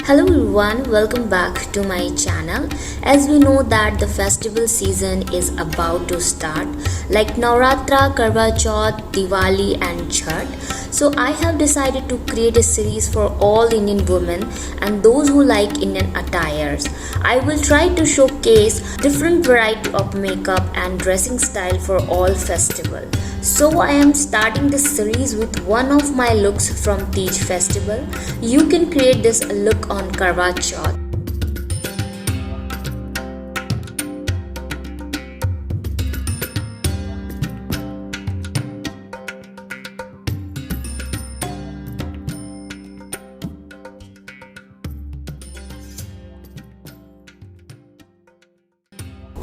Hello everyone, welcome back to my channel. As we know that the festival season is about to start, like Navratra, Karwa Chauth, Diwali and Chhath. So I have decided to create a series for all Indian women and those who like Indian attires. I will try to showcase different variety of makeup and dressing style for all festival. So I am starting this series with one of my looks from Tej festival. You can create this look on Karwa Chauth.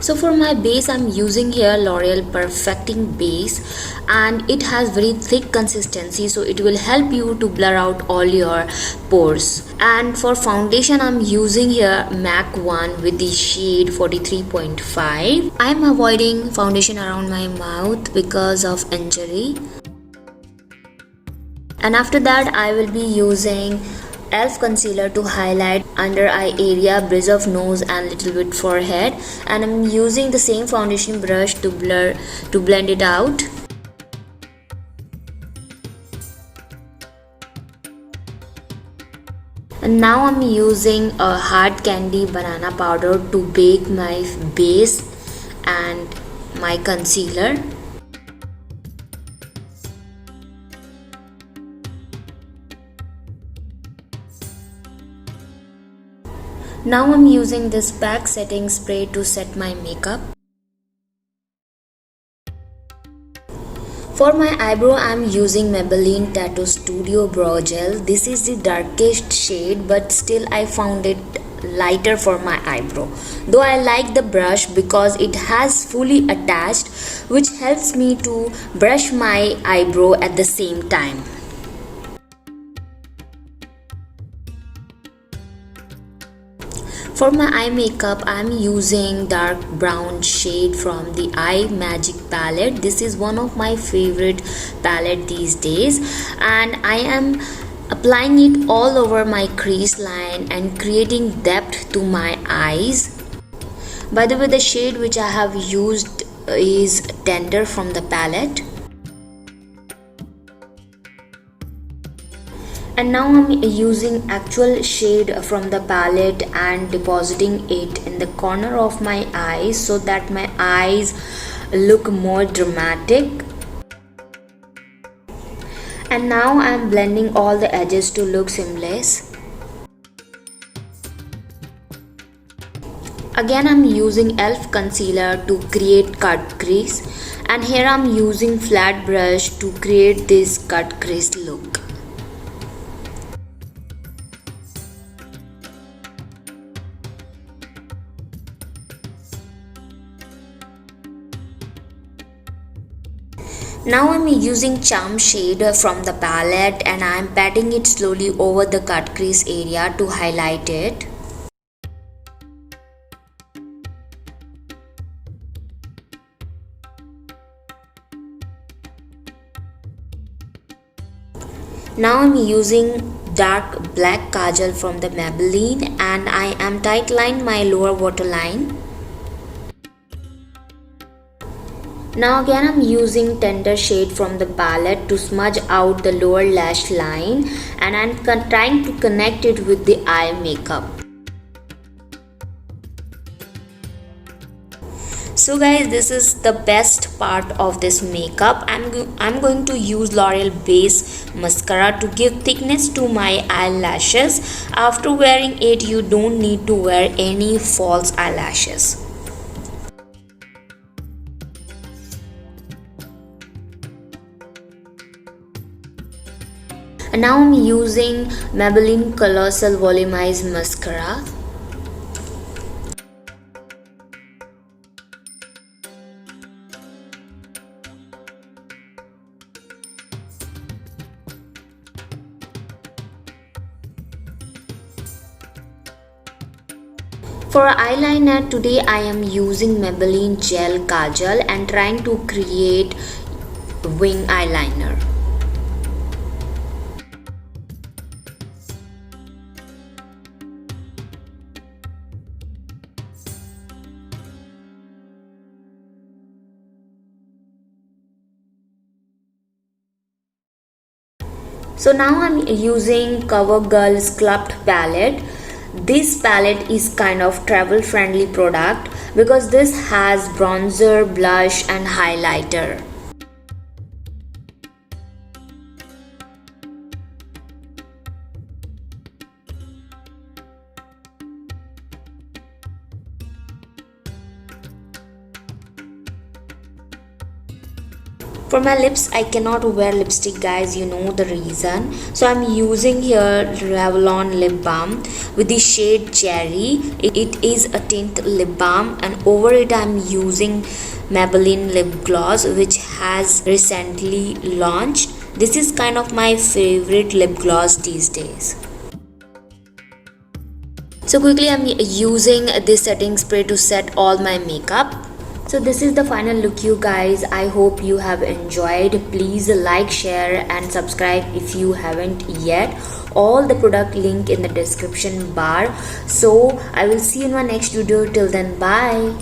So for my base I'm using here L'Oreal Perfecting Base and it has very thick consistency, so it will help you to blur out all your pores. And for foundation I'm using here MAC 1 with the shade 43.5. I'm avoiding foundation around my mouth because of injury. And after that I will be using e.l.f. concealer to highlight under eye area, bridge of nose and little bit forehead, and I'm using the same foundation brush to blend it out. And now I'm using a hard candy banana powder to bake my base and my concealer. Now I'm using this PAC setting spray to set my makeup. For my eyebrow I'm using Maybelline Tattoo Studio Brow Gel. This is the darkest shade but still I found it lighter for my eyebrow. Though I like the brush because it has fully attached, which helps me to brush my eyebrow at the same time. For my eye makeup, I'm using dark brown shade from the Eye Magic palette. This is one of my favorite palette these days, and I am applying it all over my crease line and creating depth to my eyes. By the way, the shade which I have used is Tender from the palette. And now I'm using actual shade from the palette and depositing it in the corner of my eyes so that my eyes look more dramatic. And now I'm blending all the edges to look seamless. Again I'm using e.l.f. concealer to create cut crease, and here I'm using flat brush to create this cut crease look. Now I'm using Charm shade from the palette and I'm patting it slowly over the cut crease area to highlight it. Now I'm using dark black kajal from the Maybelline and I am tightlining my lower waterline. Now again I'm using Tender shade from the palette to smudge out the lower lash line, and I'm trying to connect it with the eye makeup. So guys, this is the best part of this makeup. I'm going to use L'Oreal Base Mascara to give thickness to my eyelashes. After wearing it, you don't need to wear any false eyelashes. And now I'm using Maybelline Colossal Volumized Mascara. For eyeliner today I am using Maybelline Gel Kajal and trying to create wing eyeliner. So now I'm using CoverGirl Sculpt palette. This palette is kind of travel friendly product because this has bronzer, blush and highlighter. For my lips, I cannot wear lipstick, guys, you know the reason. So I'm using here Revlon lip balm with the shade Cherry. It is a tint lip balm, and over it I'm using Maybelline lip gloss, which has recently launched. This is kind of my favorite lip gloss these days. So quickly I'm using this setting spray to set all my makeup. So this is the final look, you guys. I hope you have enjoyed. Please like, share and subscribe if you haven't yet. All the product link in the description bar. So I will see you in my next video. Till then, bye.